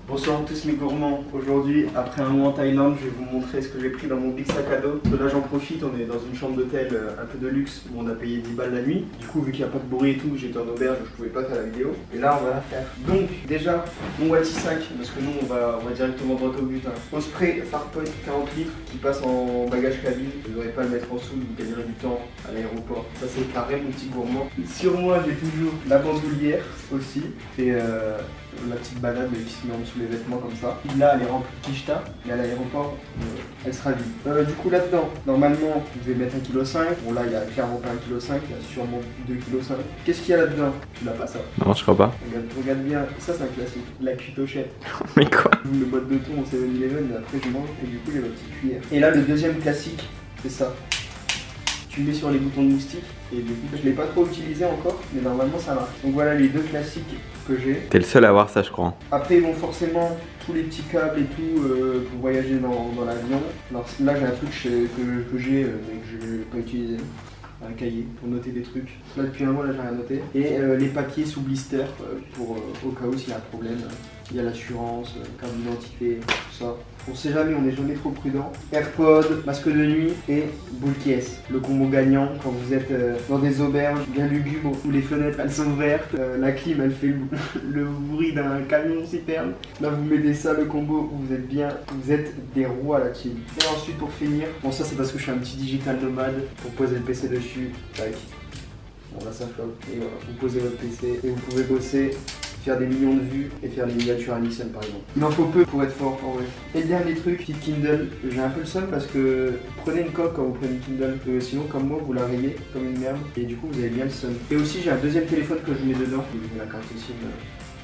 Bonsoir à tous mes gourmands. Aujourd'hui, après un mois en Thaïlande, je vais vous montrer ce que j'ai pris dans mon big sac à dos. Là j'en profite, on est dans une chambre d'hôtel un peu de luxe où on a payé 10 balles la nuit. Du coup, vu qu'il n'y a pas de bruit et tout, j'étais en auberge, je pouvais pas faire la vidéo. Et là on va la faire. Donc déjà, mon Wati sac, parce que nous on va directement droit au but. Au spray Farpoint 40 litres qui passe en bagage cabine. Je ne devrais pas le mettre en dessous, vous gagnerez du temps à l'aéroport. Ça c'est carré mon petit gourmand. Sur moi j'ai toujours la bandoulière aussi. Et la petite balade qui se met en dessous les vêtements comme ça. Là elle est remplie de quicheta et à l'aéroport elle sera vide. Du coup là-dedans, normalement je vais mettre 1,5 kg. Bon là il y a clairement pas 1,5 kg, il y a sûrement 2,5 kg. Qu'est-ce qu'il y a là-dedans? Tu l'as pas ça? Non, je crois pas. Regarde bien, ça c'est un classique, la cuitochette. Mais quoi? Le boîte de thon au 7-Eleven et après je mange et du coup j'ai ma petite cuillère. Et là le deuxième classique, c'est ça. Tu mets sur les boutons de moustique et du coup je l'ai pas trop utilisé encore mais normalement ça marche. Donc voilà les deux classiques que j'ai. T'es le seul à avoir ça je crois. Après ils vont forcément tous les petits câbles et tout pour voyager dans l'avion. Alors là j'ai un truc que j'ai mais que je vais pas utiliser. Un cahier pour noter des trucs. Là depuis un mois là j'ai rien noté. Et les papiers sous blister pour au cas où s'il y a un problème. Il y a l'assurance, carte d'identité, tout ça. On sait jamais, on n'est jamais trop prudent. AirPod, masque de nuit et boule caisse. Le combo gagnant quand vous êtes dans des auberges bien lugubres où les fenêtres elles sont ouvertes, la clim elle fait le bruit d'un camion citerne. Là vous mettez ça, le combo, vous êtes bien, vous êtes des rois la team. Et ensuite pour finir, bon ça c'est parce que je suis un petit digital nomade, pour poser le PC dessus, tac. Bon là ça flotte. Et voilà, vous posez votre PC et vous pouvez bosser. Faire des millions de vues et faire des miniatures à Nixon par exemple. Il en faut peu pour être fort en vrai. Et le dernier truc, petite Kindle, j'ai un peu le seum parce que prenez une coque quand vous prenez une Kindle, sinon comme moi vous la rayez comme une merde et du coup vous avez bien le seum. Et aussi j'ai un deuxième téléphone que je mets dedans, la carte SIM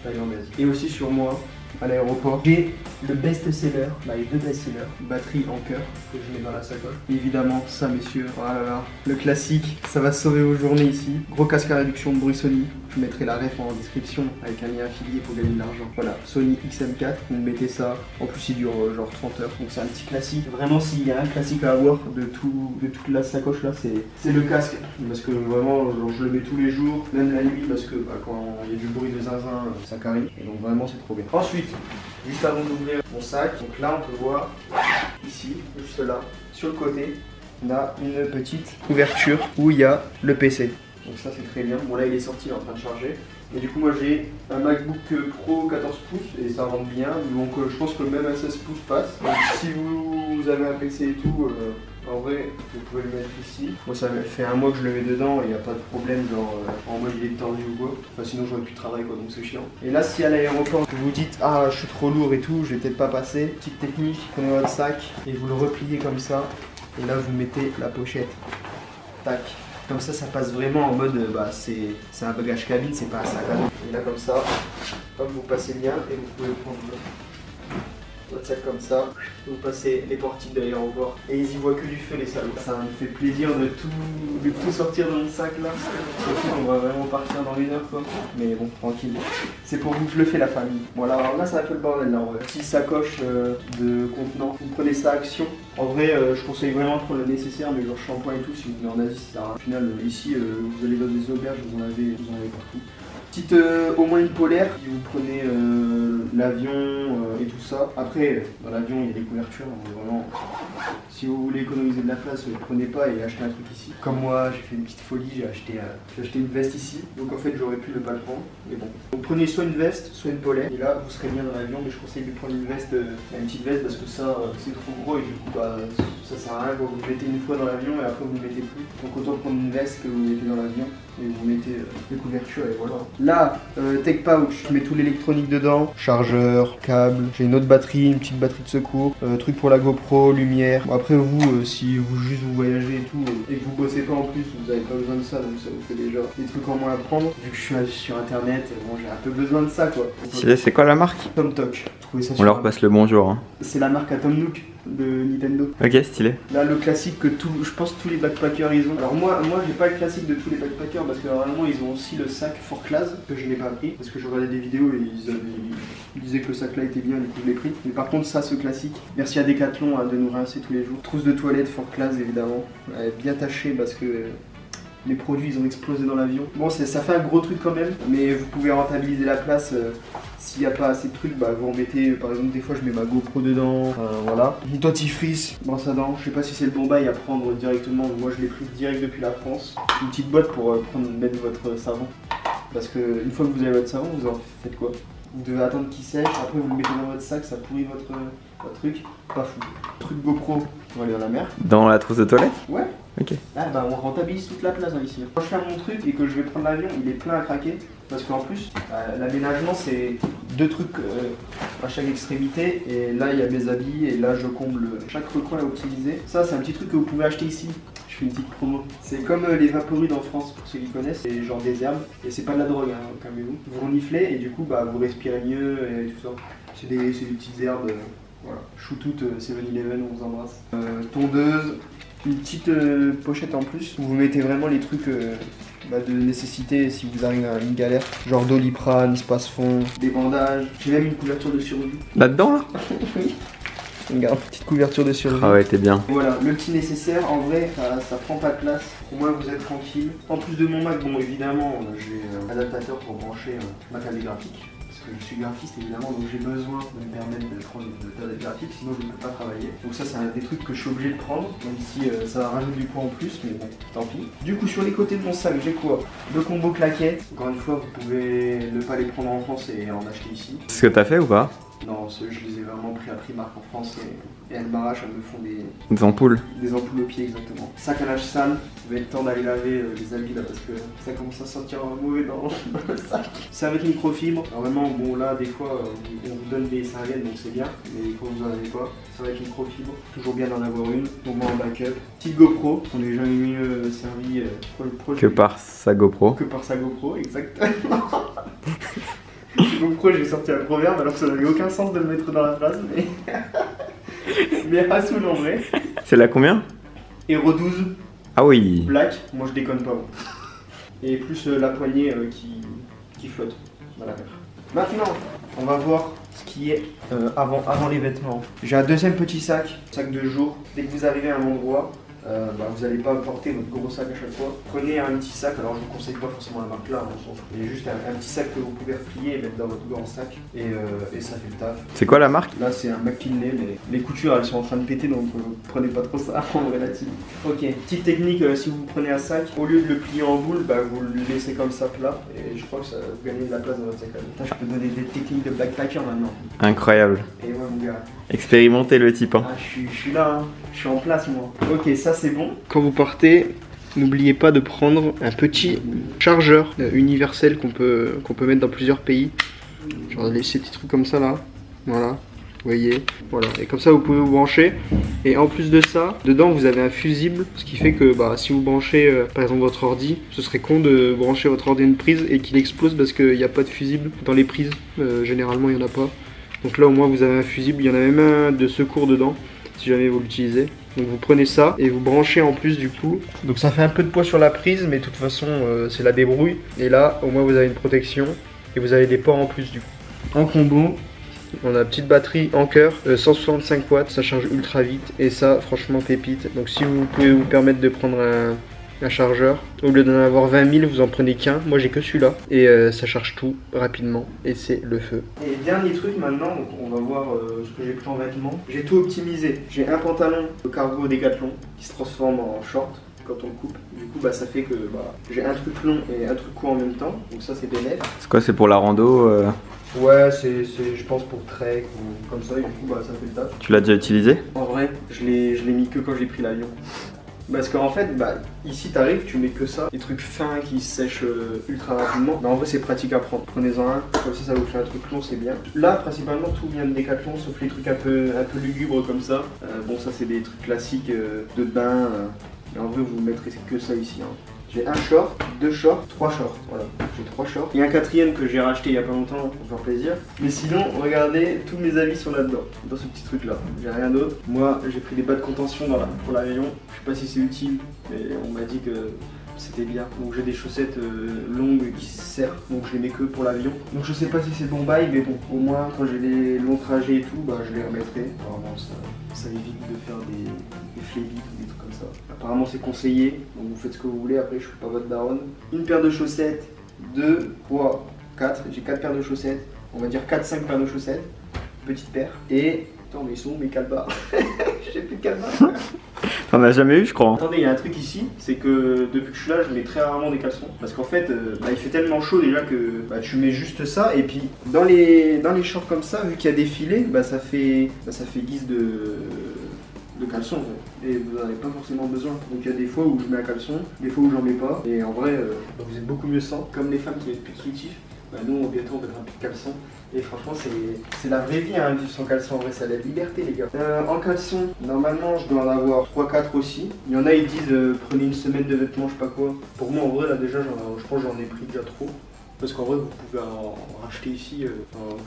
thaïlandaise. Et aussi sur moi, à l'aéroport, j'ai le best-seller, les deux best-sellers, batterie en cœur que je mets dans la sacoche. Et évidemment ça messieurs, voilà là, le classique, ça va sauver vos journées ici. Gros casque à réduction de bruit Sony. Je mettrai la ref en description avec un lien affilié pour gagner de l'argent. Voilà, Sony XM4, vous mettez ça. En plus il dure genre 30 heures, donc c'est un petit classique. Vraiment s'il y a un classique à avoir de toute la sacoche là, c'est le casque. Parce que vraiment genre, je le mets tous les jours, même la nuit parce que quand il y a du bruit de zinzin, ça carille. Et donc vraiment c'est trop bien. Ensuite, juste avant d'ouvrir mon sac, donc là on peut voir ici, juste là, sur le côté, on a une petite ouverture où il y a le PC. Donc ça c'est très bien. Bon là il est sorti, il est en train de charger. Et du coup moi j'ai un MacBook Pro 14 pouces et ça rentre bien. Donc je pense que même un 16 pouces passe. Donc si vous avez un PC et tout, en vrai vous pouvez le mettre ici. Moi ça fait un mois que je le mets dedans et il n'y a pas de problème genre en mode il est tendu ou quoi. Enfin sinon j'aurais plus de travail quoi donc c'est chiant. Et là si à l'aéroport vous dites ah je suis trop lourd et tout, je vais peut-être pas passer. Petite technique, prenez votre sac et vous le repliez comme ça. Et là vous mettez la pochette. Tac. Comme ça passe vraiment en mode, c'est un bagage cabine, c'est pas un sac à dos. Et là comme ça, hop, vous passez bien et vous pouvez prendre votre sac comme ça. Vous passez les portiques de l'aéroport et ils y voient que du feu les salauds. Ça me fait plaisir de tout sortir dans mon sac là. Surtout on va vraiment partir dans 1 heure quoi. Mais bon, tranquille. C'est pour vous que je le fais la famille. Voilà, alors là c'est un peu le bordel là en vrai. Petite sacoche de contenant. Vous prenez ça Action. En vrai, je conseille vraiment de prendre le nécessaire, mais genre shampoing et tout, si vous venez en Asie, ça sert à rien. Au final, ici, vous allez dans des auberges, vous en avez partout. Petite, au moins une polaire, si vous prenez l'avion et tout ça. Après, dans l'avion, il y a des couvertures, donc vraiment, si vous voulez économiser de la place, ne prenez pas et achetez un truc ici. Comme moi, j'ai fait une petite folie, j'ai acheté une veste ici, donc en fait, j'aurais pu ne pas le prendre, mais bon. Donc prenez soit une veste, soit une polaire, et là, vous serez bien dans l'avion, mais je conseille de prendre une veste, une petite veste, parce que ça, c'est trop gros et du coup, ça sert à rien, vous le mettez une fois dans l'avion et après vous ne le mettez plus. Donc autant prendre une veste que vous mettez dans l'avion et vous mettez les couvertures et voilà. Là, Tech Pouch, je mets tout l'électronique dedans, chargeur, câble, j'ai une autre batterie, une petite batterie de secours, truc pour la GoPro, lumière. Bon, après vous, si vous voyagez et tout, et que vous bossez pas en plus, vous n'avez pas besoin de ça, donc ça vous fait déjà des trucs en moins à prendre. Vu que je suis sur internet, bon j'ai un peu besoin de ça quoi. C'est quoi la marque? TomTok. On leur passe le bonjour. Hein. C'est la marque à Tom Nook de Nintendo. Ok, stylé. Là, le classique que je pense tous les backpackers ils ont. Alors moi j'ai pas le classique de tous les backpackers parce que normalement ils ont aussi le sac for class que je n'ai pas pris parce que je regardais des vidéos et ils disaient que le sac là était bien, du coup je l'ai pris. Mais par contre ça, ce classique, merci à Decathlon de nous rincer tous les jours. Trousse de toilette for class évidemment, elle est bien tachée parce que les produits ils ont explosé dans l'avion. Bon, ça fait un gros truc quand même, mais vous pouvez rentabiliser la place. S'il n'y a pas assez de trucs, bah vous en mettez, par exemple des fois je mets ma GoPro dedans, voilà. Une dentifrice, brosse à dents, je sais pas si c'est le bon bail à prendre directement, moi je l'ai pris direct depuis la France. Une petite boîte pour mettre votre savon. Parce que une fois que vous avez votre savon, vous en faites quoi? Vous devez attendre qu'il sèche, après vous le mettez dans votre sac, ça pourrit votre truc. Pas fou. Truc GoPro, on va aller dans la mer. Dans la trousse de toilette? Ouais. Ok. Ah bah on rentabilise toute la place hein, ici. Quand je ferme mon truc et que je vais prendre l'avion, il est plein à craquer. Parce qu'en plus, l'aménagement c'est 2 trucs à chaque extrémité. Et là il y a mes habits et là je comble chaque recoin à optimiser. Ça c'est un petit truc que vous pouvez acheter ici. Je fais une petite promo. C'est comme les Vaporudes en France, pour ceux qui connaissent, c'est genre des herbes. Et c'est pas de la drogue, hein, calmez-vous. Vous reniflez et du coup bah, vous respirez mieux et tout ça. C'est des petites herbes. Voilà. Shootout 7-Eleven, on vous embrasse. Tondeuse, une petite pochette en plus où vous mettez vraiment les trucs de nécessité si vous arrivez à une galère. Genre Doliprane, Spasfon, des bandages. J'ai même une couverture de survie. Là-dedans là? Oui. Regarde, petite couverture de survie. Ah ouais, t'es bien. Voilà, le petit nécessaire, en vrai, ça prend pas de place. Au moins vous êtes tranquille. En plus de mon Mac, bon évidemment, j'ai un adaptateur pour brancher ma tablette graphique. Parce que je suis graphiste évidemment, donc j'ai besoin de me permettre de prendre une tablette graphique, sinon je ne peux pas travailler. Donc ça c'est un des trucs que je suis obligé de prendre, même si ça va rajouter du poids en plus, mais bon, tant pis. Du coup sur les côtés de mon sac, j'ai quoi? Le combo claquet. Encore une fois, vous pouvez ne pas les prendre en France et en acheter ici. C'est ce que t'as fait ou pas? Non, je les ai vraiment pris à Primark en France et elles m'arrachent, elles me font Des ampoules. des ampoules au pied exactement. Sac à linge sale, vous avez le temps d'aller laver les habits là parce que ça commence à sentir mauvais dans le sac. C'est avec microfibre. Normalement, bon là des fois on vous donne des serviettes donc c'est bien, mais quand vous en avez pas, c'est avec microfibre. Toujours bien d'en avoir une, au moins en backup. Petite GoPro, on n'est jamais mieux servi pour le projet. Que par sa GoPro. Que par sa GoPro, exactement. GoPro, j'ai sorti un proverbe alors que ça n'avait aucun sens de le mettre dans la phrase, mais. Mais Hassoul en vrai. C'est la combien? Hero 12 Ah oui. Black, moi je déconne pas. Et plus la poignée qui flotte dans la mer. Maintenant, on va voir ce qui est avant les vêtements. J'ai un deuxième petit sac de jour. Dès que vous arrivez à un endroit, vous n'allez pas porter votre gros sac à chaque fois. Prenez un petit sac, alors je vous conseille pas forcément la marque là, mais juste un petit sac que vous pouvez replier et mettre dans votre grand sac et ça fait le taf. C'est quoi la marque? Là c'est un McKinley, mais les coutures elles sont en train de péter donc prenez pas trop ça en relative. Ok, petite technique, si vous prenez un sac, au lieu de le plier en boule, vous le laissez comme ça plat et je crois que ça vous gagnez de la place dans votre sac. Putain, je peux donner des techniques de backpacker maintenant. Incroyable. Et ouais mon gars. Expérimentez le type. Hein. Ah, je suis là, hein. Je suis en place moi. Ok, ça c'est bon. Quand vous partez, n'oubliez pas de prendre un petit chargeur universel qu'on peut mettre dans plusieurs pays. Genre ces petits trucs comme ça là. Voilà, vous voyez. Voilà, et comme ça vous pouvez vous brancher. Et en plus de ça, dedans vous avez un fusible. Ce qui fait que si vous branchez par exemple votre ordi, ce serait con de brancher votre ordi à une prise et qu'il explose parce qu'il n'y a pas de fusible dans les prises. Généralement il n'y en a pas. Donc là au moins vous avez un fusible, il y en a même un de secours dedans si jamais vous l'utilisez. Donc vous prenez ça et vous branchez en plus du coup. Donc ça fait un peu de poids sur la prise mais de toute façon c'est la débrouille. Et là au moins vous avez une protection et vous avez des ports en plus du coup. En combo, on a une petite batterie Anker 165 watts, ça charge ultra vite et ça franchement pépite. Donc si vous pouvez vous permettre de prendre un chargeur, au lieu d'en avoir 20 000 vous en prenez qu'un, moi j'ai que celui-là et ça charge tout rapidement et c'est le feu. Et dernier truc maintenant, donc on va voir ce que j'ai pris en vêtements. J'ai tout optimisé, j'ai un pantalon de cargo Decathlon qui se transforme en short quand on le coupe. Du coup ça fait que j'ai un truc long et un truc court en même temps, donc ça c'est bénéf. C'est quoi, c'est pour la rando Ouais, c'est je pense pour trek ou comme ça et du coup ça fait le taf. Tu l'as déjà utilisé? En vrai, je l'ai mis que quand j'ai pris l'avion. Parce qu'en fait, ici t'arrives, tu mets que ça, des trucs fins qui sèchent ultra rapidement. En vrai c'est pratique à prendre, prenez-en un, comme ça vous fait un truc long, c'est bien. Là principalement tout vient de Decathlon, sauf les trucs un peu lugubres comme ça. Bon ça c'est des trucs classiques de bain, mais en vrai vous mettrez que ça ici. Hein. J'ai un short, 2 shorts, 3 shorts, voilà, j'ai 3 shorts. Il y a un quatrième que j'ai racheté il y a pas longtemps pour faire plaisir. Mais sinon, regardez, tous mes habits sont là-dedans, dans ce petit truc là, j'ai rien d'autre. Moi, j'ai pris des bas de contention pour l'avion, je sais pas si c'est utile, mais on m'a dit que c'était bien. Donc j'ai des chaussettes longues qui se serrent, donc je les mets que pour l'avion. Donc je sais pas si c'est bon bail, mais bon, au moins quand j'ai les longs trajets et tout, bah je les remettrai. Apparemment ça évite de faire des flébites ou des trucs comme ça. Apparemment c'est conseillé, donc vous faites ce que vous voulez, après je suis pas votre daronne. Une paire de chaussettes, 2, 3, 4, j'ai 4 paires de chaussettes, on va dire 4-5 paires de chaussettes, petite paire. Et, attends mais ils sont où mes calbas? J'ai plus de calbas. T'en as jamais eu, je crois. Attendez, il y a un truc ici, c'est que depuis que je suis là, je mets très rarement des caleçons. Parce qu'en fait, il fait tellement chaud déjà que tu mets juste ça. Et puis, dans les shorts comme ça, vu qu'il y a des filets, ça fait guise de caleçon. Et vous n'en avez pas forcément besoin. Donc il y a des fois où je mets un caleçon, des fois où j'en mets pas. Et en vrai, vous êtes beaucoup mieux sans. Comme les femmes qui mettent plus de soutif, nous bientôt on mettra plus de caleçon. Et franchement, c'est la vraie vie, hein, vivre sans caleçon. En vrai, c'est la liberté, les gars. En caleçon, normalement, je dois en avoir 3-4 aussi. Il y en a, ils disent prenez une semaine de vêtements, je sais pas quoi. Pour moi, en vrai, là, déjà, je pense que j'en ai pris déjà trop. Parce qu'en vrai, vous pouvez en racheter ici.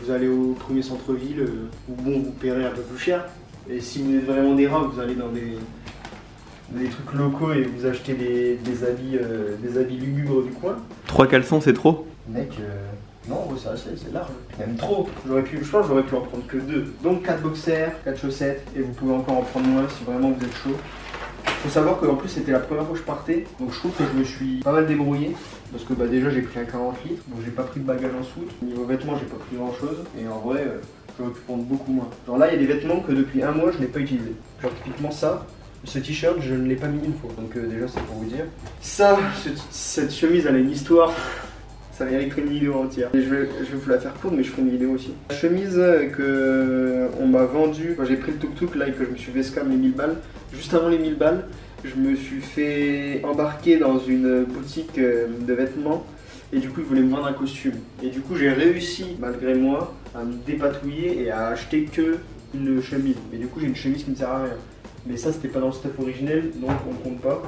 Vous allez au premier centre-ville, où bon, vous paierez un peu plus cher. Et si vous êtes vraiment des rats, vous allez dans des trucs locaux et vous achetez des habits lugubres du coin. 3 caleçons, c'est trop? Mec, non, c'est large. Même trop. Je pense que j'aurais pu en prendre que 2. Donc 4 boxers, 4 chaussettes, et vous pouvez encore en prendre moins si vraiment vous êtes chaud. Faut savoir qu'en plus c'était la première fois que je partais, donc je trouve que je me suis pas mal débrouillé. Parce que déjà j'ai pris un 40 litres, donc j'ai pas pris de bagage en soute. Niveau vêtements, j'ai pas pris grand chose, et en vrai, j'aurais pu prendre beaucoup moins. Genre là, il y a des vêtements que depuis un mois je n'ai pas utilisé. Genre typiquement ça. Ce t-shirt, je ne l'ai pas mis une fois, donc déjà c'est pour vous dire. Ça, cette chemise, elle a une histoire. Ça mériterait une vidéo entière. Et je vais vous la faire courte, mais je ferai une vidéo aussi. La chemise que on m'a vendue quand j'ai pris le tuk-tuk là et que je me suis fait scam les 1000 balles, juste avant les 1000 balles, je me suis fait embarquer dans une boutique de vêtements et du coup ils voulaient me vendre un costume. Et du coup j'ai réussi, malgré moi, à me dépatouiller et à acheter que une chemise. Mais du coup j'ai une chemise qui ne sert à rien. Mais ça c'était pas dans le stuff originel, donc on ne compte pas.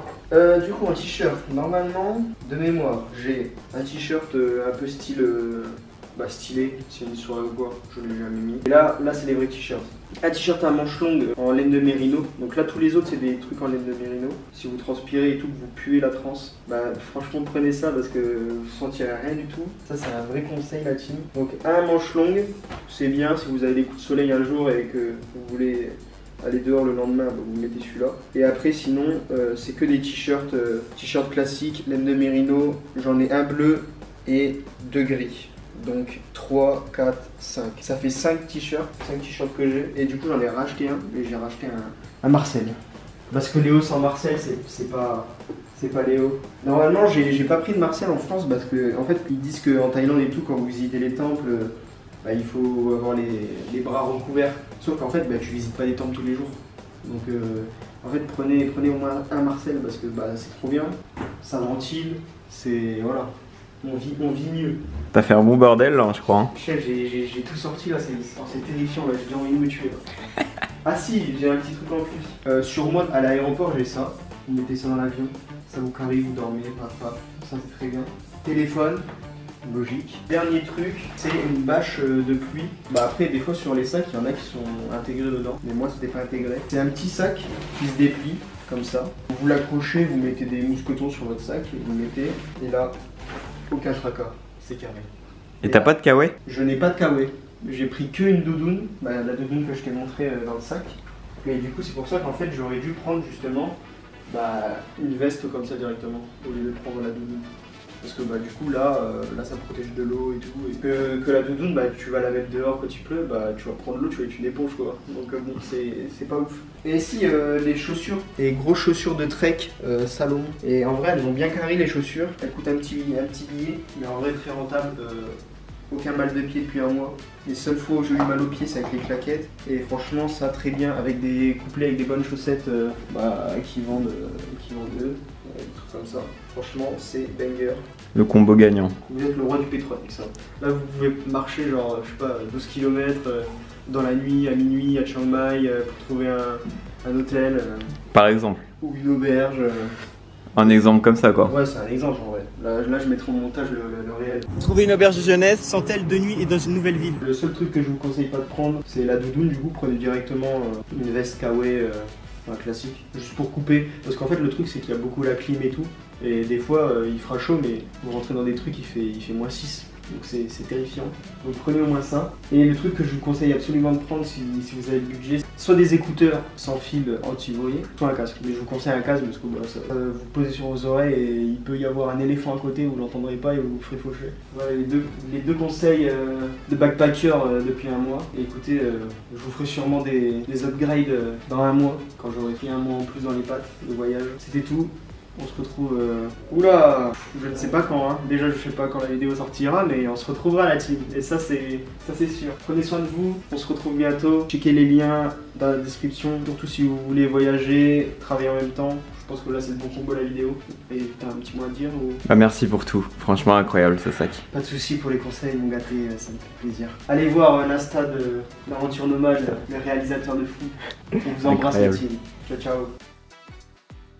Du coup un t-shirt, normalement, de mémoire, j'ai un t-shirt un peu style stylé, c'est une soirée ou quoi, je l'ai jamais mis. Et là c'est les vrais t-shirts. Un t-shirt à manches longues en laine de mérino. Donc là tous les autres c'est des trucs en laine de mérino. Si vous transpirez et tout, que vous puez la transe, franchement prenez ça parce que vous sentirez rien du tout. Ça c'est un vrai conseil la team. Donc un manche longue, c'est bien si vous avez des coups de soleil un jour et que vous voulez aller dehors le lendemain, vous mettez celui-là. Et après sinon c'est que des t-shirts t-shirts classiques, laine de mérino. J'en ai un bleu et 2 gris. Donc 3, 4, 5. Ça fait 5 t-shirts que j'ai. Et du coup j'en ai racheté un. Et j'ai racheté un Marcel. Parce que Léo sans Marcel c'est pas Léo. Normalement j'ai pas pris de Marcel en France parce que en fait ils disent qu'en Thaïlande et tout, quand vous visitez les temples, il faut avoir les bras recouverts. Sauf qu'en fait tu visites pas les temples tous les jours. Donc en fait prenez au moins un Marcel parce que c'est trop bien. Ça ventile, c'est voilà. On vit mieux. T'as fait un bon bordel là, je crois. Chef, j'ai tout sorti là, c'est terrifiant là, j'ai envie de me tuer là. Ah si, j'ai un petit truc en plus. Sur moi, à l'aéroport, j'ai ça. Vous mettez ça dans l'avion, ça vous carré, vous dormez, paf, ça c'est très bien. Téléphone, logique. Dernier truc, c'est une bâche de pluie. Après, des fois sur les sacs, il y en a qui sont intégrés dedans, mais moi c'était pas intégré. C'est un petit sac qui se déplie, comme ça. Vous l'accrochez, vous mettez des mousquetons sur votre sac, et vous mettez, et là, aucun tracas, c'est carré. Et t'as pas de kawaii? Je n'ai pas de kawaii. J'ai pris qu'une doudoune, la doudoune que je t'ai montré dans le sac. Et du coup c'est pour ça qu'en fait j'aurais dû prendre justement une veste comme ça directement, au lieu de prendre la doudoune. Parce que du coup là ça protège de l'eau et tout. Et que la doudoune, tu vas la mettre dehors quand il pleut, tu vas prendre l'eau, tu vas être une éponge quoi. Donc bon, c'est pas ouf. Et ici les chaussures, les grosses chaussures de trek Salomon. Et en vrai elles ont bien carré les chaussures. Elles coûtent un petit billet, mais en vrai très rentable. Aucun mal de pied depuis un mois. Les seules fois où j'ai eu mal au pied c'est avec les claquettes. Et franchement ça très bien avec des couplets avec des bonnes chaussettes qui vendent eux. Des trucs comme ça. Franchement c'est banger. Le combo gagnant. Vous êtes le roi du pétrole avec ça. Là vous pouvez marcher genre je sais pas 12 km dans la nuit, à minuit à Chiang Mai pour trouver un hôtel. Par exemple. Ou une auberge. Un exemple comme ça quoi. Ouais c'est un exemple en vrai. Là je mettrai au montage le réel. Trouver une auberge de jeunesse, sans tel de nuit et dans une nouvelle ville. Le seul truc que je vous conseille pas de prendre c'est la doudoune. Du coup prenez directement une veste kawaii classique. Juste pour couper. Parce qu'en fait le truc c'est qu'il y a beaucoup la clim et tout. Et des fois, il fera chaud, mais vous rentrez dans des trucs, il fait -6. Donc c'est terrifiant. Donc prenez au moins ça. Et le truc que je vous conseille absolument de prendre si vous avez le budget, soit des écouteurs sans fil anti-bruit, soit un casque. Mais je vous conseille un casque parce que vous posez sur vos oreilles et il peut y avoir un éléphant à côté, vous l'entendrez pas et vous vous ferez faucher. Voilà les deux conseils de backpacker depuis un mois. Et écoutez, je vous ferai sûrement des upgrades dans un mois, quand j'aurai fait un mois en plus dans les pattes de voyage. C'était tout. On se retrouve... Oula, je ne sais pas quand, hein. Déjà je sais pas quand la vidéo sortira, mais on se retrouvera la team. Et ça c'est sûr. Prenez soin de vous, on se retrouve bientôt. Checkez les liens dans la description, surtout si vous voulez voyager, travailler en même temps. Je pense que là c'est le bon combo la vidéo. Et t'as un petit mot à dire ou... Bah merci pour tout, franchement incroyable ce sac. Pas de soucis pour les conseils, mon gâté, ça me fait plaisir. Allez voir l'Insta de l'Aventure Nomade, le réalisateur de fou. On vous embrasse la team. Ciao ciao.